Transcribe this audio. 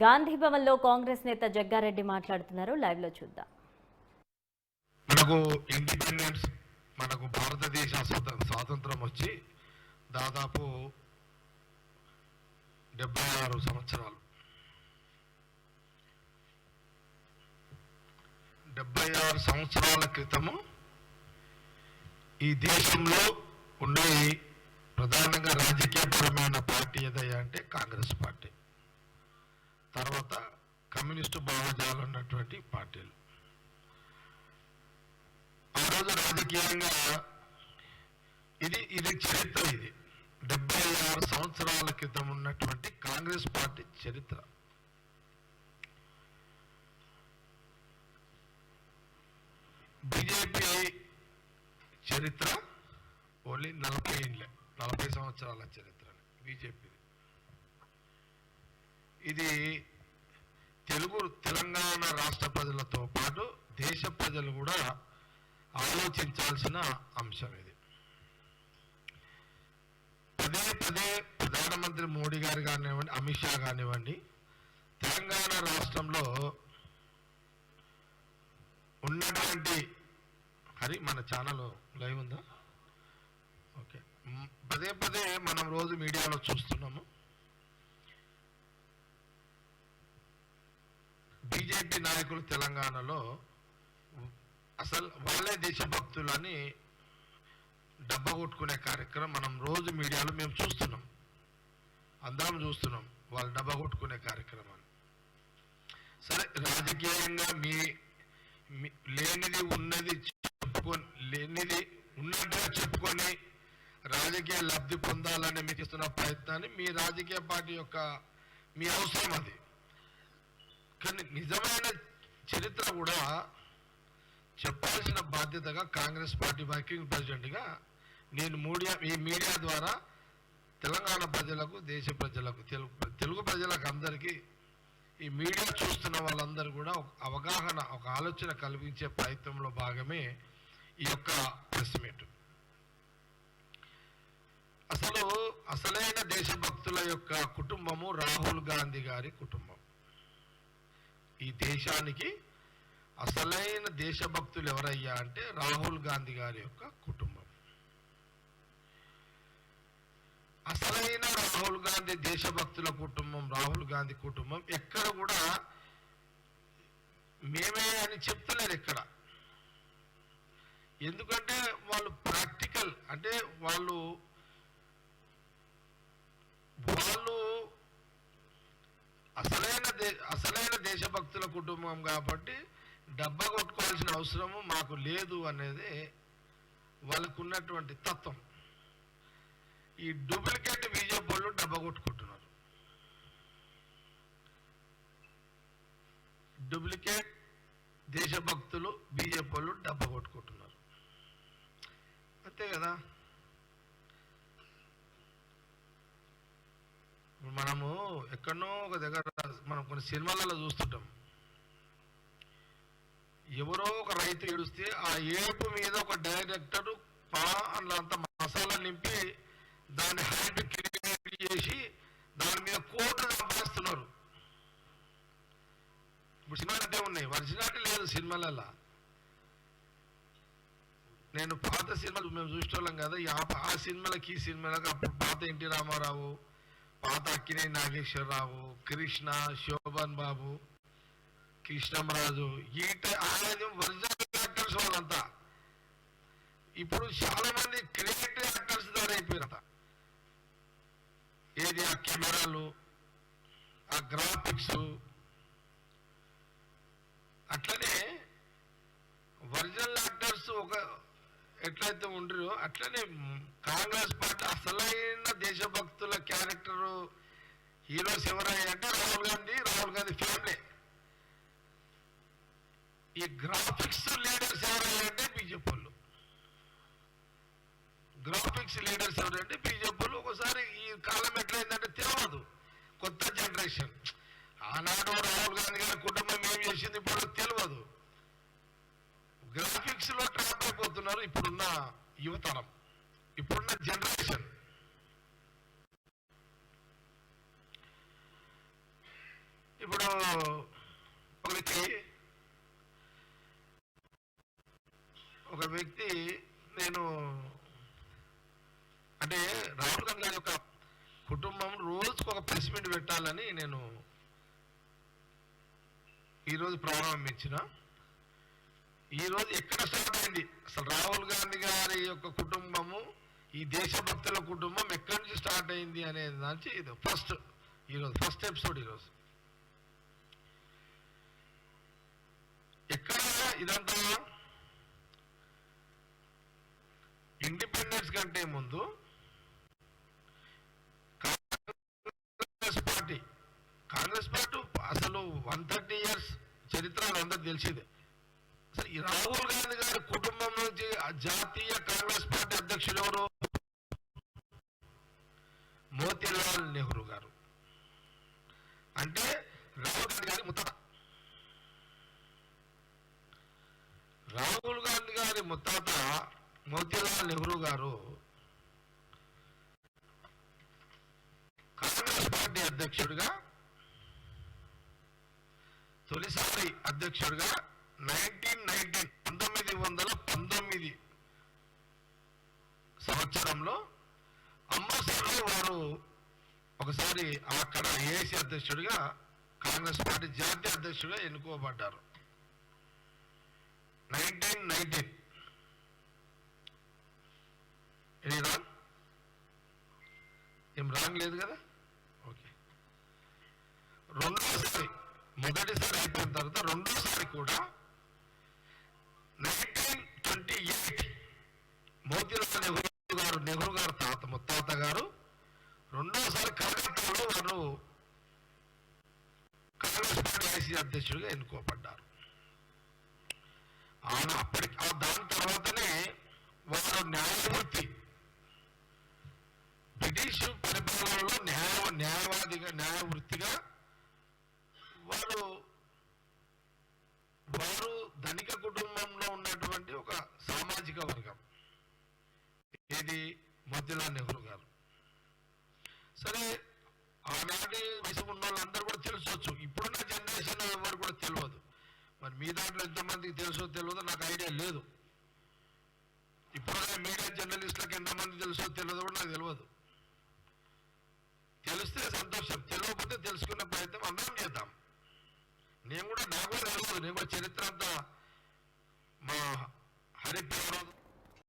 గాంధీ భవన్ లో కాంగ్రెస్ నేత జగ్గారెడ్డి మాట్లాడుతున్నారు. లైవ్ లో చూద్దాం. మనకు ఇండిపెండెన్స్ మనకు భారతదేశ స్వాతంత్రం వచ్చి దాదాపు 76 సంవత్సరాలు. 76 సంవత్సరాల క్రితము ఈ దేశంలో ఉన్న ప్రధానంగా రాజకీయపరమైన పార్టీ ఏదయ్యా అంటే కాంగ్రెస్ పార్టీ, తర్వాత కమ్యూనిస్టు భావజాలు ఉన్నటువంటి పార్టీలు. ఆ రోజు రాజకీయంగా ఇది చరిత్ర. ఇది 76 సంవత్సరాల క్రితం ఉన్నటువంటి కాంగ్రెస్ పార్టీ చరిత్ర. బీజేపీ చరిత్ర ఓన్లీ 40 సంవత్సరాల చరిత్ర బీజేపీ. ఇది తెలంగాణ రాష్ట్ర ప్రజలతో పాటు దేశ ప్రజలు కూడా ఆలోచించాల్సిన అంశం. ఇది పదే ప్రధానమంత్రి మోడీ గారు కానివ్వండి, అమిత్ షా కానివ్వండి, తెలంగాణ రాష్ట్రంలో ఉన్నటువంటి మన ఛానల్ లైవ్ ఉందా? ఓకే. పదే మనం రోజు మీడియాలో చూస్తున్నాము. బీజేపీ నాయకులు తెలంగాణలో అసలు వాళ్ళే దేశభక్తులని డబ్బా కొట్టుకునే కార్యక్రమం మనం రోజు మీడియాలో మేము చూస్తున్నాం, అందరం చూస్తున్నాం. వాళ్ళు డబ్బా కొట్టుకునే కార్యక్రమాన్ని. సరే, రాజకీయంగా లేనిది ఉన్నది లేనిది ఉన్నట్టుగా చెప్పుకొని రాజకీయ లబ్ధి పొందాలని మీరు చేస్తున్న ప్రయత్నాన్ని మీ రాజకీయ పార్టీ యొక్క మీ అవసరం అది. కానీ నిజమైన చరిత్ర కూడా చెప్పాల్సిన బాధ్యతగా కాంగ్రెస్ పార్టీ వర్కింగ్ ప్రెసిడెంట్గా నేను ఈ మీడియా ద్వారా తెలంగాణ ప్రజలకు, దేశ ప్రజలకు, తెలుగు ప్రజలకు అందరికీ ఈ మీడియా చూస్తున్న వాళ్ళందరూ కూడా ఒక అవగాహన, ఒక ఆలోచన కల్పించే ప్రయత్నంలో భాగమే ఈ యొక్క ప్రెస్ మీట్. అసలైన దేశభక్తుల యొక్క కుటుంబము రాహుల్ గాంధీ గారి కుటుంబం. ఈ దేశానికి అసలైన దేశభక్తులు ఎవరయ్యా అంటే రాహుల్ గాంధీ గారి యొక్క కుటుంబం. అసలైన రాహుల్ గాంధీ దేశభక్తుల కుటుంబం, రాహుల్ గాంధీ కుటుంబం ఎక్కడ కూడా మేమే అని చెప్తలేరు ఎక్కడ. ఎందుకంటే వాళ్ళు ప్రాక్టికల్, అంటే వాళ్ళు అసలైన దేశభక్తుల కుటుంబం కాబట్టి డబ్బా కొట్టుకోవాల్సిన అవసరము మాకు లేదు అనేది వాళ్ళకు ఉన్నటువంటి తత్వం. ఈ డూప్లికేట్ బీజేపీ వాళ్ళు డబ్బా కొట్టుకుంటున్నారు. డూప్లికేట్ దేశభక్తులు బీజేపీ వాళ్ళు డబ్బా కొట్టుకుంటున్నారు, అంతే కదా. మనము ఎక్కడనో ఒక దగ్గర మనం కొన్ని సినిమాలలో చూస్తుంటాం. ఎవరో ఒక రైతు ఏడుస్తే ఆ ఏడుపు మీద ఒక డైరెక్టర్ అంత మసాలా నింపి దాన్ని హైట్ క్రియేట్ చేసి దాని మీద కోట్లు సంపాదిస్తున్నారు. ఇప్పుడు సినిమాలు అంటే ఉన్నాయి, ఒరిజినాలిటీ లేదు సినిమాలలో. నేను పాత సినిమాలు మేము చూసేవాళ్ళం కదా, ఆ సినిమాలకి ఈ సినిమాలకు అప్పుడు పాత ఎన్టీ రామారావు, పాత అక్కినేని నాగేశ్వరరావు, కృష్ణ, శోభన్ బాబు, కృష్ణంరాజు, ఒరిజినల్ యాక్టర్స్ వాళ్ళంతా. ఇప్పుడు చాలా మంది క్రియేటివ్ యాక్టర్స్ ద్వారా అయిపోయినంత. ఏది ఆ కెమెరాలు, ఆ గ్రాఫిక్స్, అట్లనే ఒరిజినల్ యాక్టర్స్ ఎట్లయితే ఉండరో అట్లనే కాంగ్రెస్ పార్టీ అసలైన దేశభక్తుల క్యారెక్టర్ హీరోస్ ఎవరయ్యా అంటే రాహుల్ గాంధీ ఫ్యామిలీ. ఈ గ్రాఫిక్స్ లీడర్స్ ఎవరయ్యా అంటే బీజేపీ వాళ్ళు. గ్రాఫిక్స్ లీడర్స్ ఎవరంటే బీజేపీ వాళ్ళు. ఒకసారి ఈ కాలం ఎట్లయిందంటే తెలియదు, కొత్త జనరేషన్. ఆనాడు రాహుల్ గాంధీ గారి కుటుంబం ఏం చేసింది ఇప్పుడు తెలియదు. గ్రాఫిక్స్ లో ట్రాప్ అయిపోతున్నారు ఇప్పుడున్న యువతరం, ఇప్పుడున్న జనరేషన్. ఇప్పుడు ఒక వ్యక్తి నేను అంటే రాహుల్ గాంధీ గారి యొక్క కుటుంబం రోజుకు ఒక ప్రెస్ మీట్ పెట్టాలని నేను ఈరోజు ప్రారంభించిన. ఈరోజు ఎక్కడ స్టార్ట్ అయింది అసలు రాహుల్ గాంధీ గారి యొక్క కుటుంబము, ఈ దేశభక్తుల కుటుంబం ఎక్కడి నుంచి స్టార్ట్ అయింది అనేది దానికి ఇది ఫస్ట్ ఎపిసోడ్ ఈరోజు. ఎక్కడ ఇదంతా ఇండిపెండెన్స్ కంటే ముందు కాంగ్రెస్ పార్టీ అసలు 130 years చరిత్ర అందరూ తెలిసిందే. అసలు ఈ రాహుల్ గాంధీ గారి కుటుంబం నుంచి జాతీయ కాంగ్రెస్ పార్టీ అధ్యక్షుడు ఎవరు? మోతీలాల్ నెహ్రూ గారు. అంటే రాహుల్ గాంధీ గారి ముత్తాత. రాహుల్ గాంధీ గారి ముత్తాత మోతీలాల్ నెహ్రూ గారు కాంగ్రెస్ పార్టీ అధ్యక్షుడిగా తొలిసారి అధ్యక్షుడిగా 1919 సంవత్సరంలో అమృత్సర్లో వారు ఒకసారి అక్కడ ఏఐసి అధ్యక్షుడిగా కాంగ్రెస్ పార్టీ జాతీయ అధ్యక్షుడిగా ఎన్నుకోబడ్డారు. 1919 ఎనీ రాంగ్? ఏం రాంగ్ లేదు కదా? ఓకే. మొదటిసారి అయిపోయిన తర్వాత రెండోసారి కూడా 1928 మోతీలాల్ నెహ్రూ గారు ముత్తాత గారు రెండోసారి కలకత్తాలో వారు కాంగ్రెస్ పార్టీ ఐసీ అధ్యక్షుడిగా ఎన్నుకోబడ్డారు. దాని తర్వాతనే వారు బ్రిటిష్ పరిపాలనలో న్యాయవృత్తిగా వారు ధనిక కుటుంబంలో ఉన్నటువంటి ఒక సామాజిక వర్గం. ఇది మోతీలాల్ నెహ్రూ గారు. సరే, ఆనాటి వయసు ఉన్న వాళ్ళందరూ కూడా తెలుసొచ్చు. ఇప్పుడున్న జనరేషన్ ఎవరు కూడా తెలియదు. మరి మీ దాంట్లో ఎంతమందికి తెలుసో తెలియదో నాకు ఐడియా లేదు. ఇప్పుడున్న మీడియా జర్నలిస్టులకు ఎంతమంది తెలుసో తెలియదు.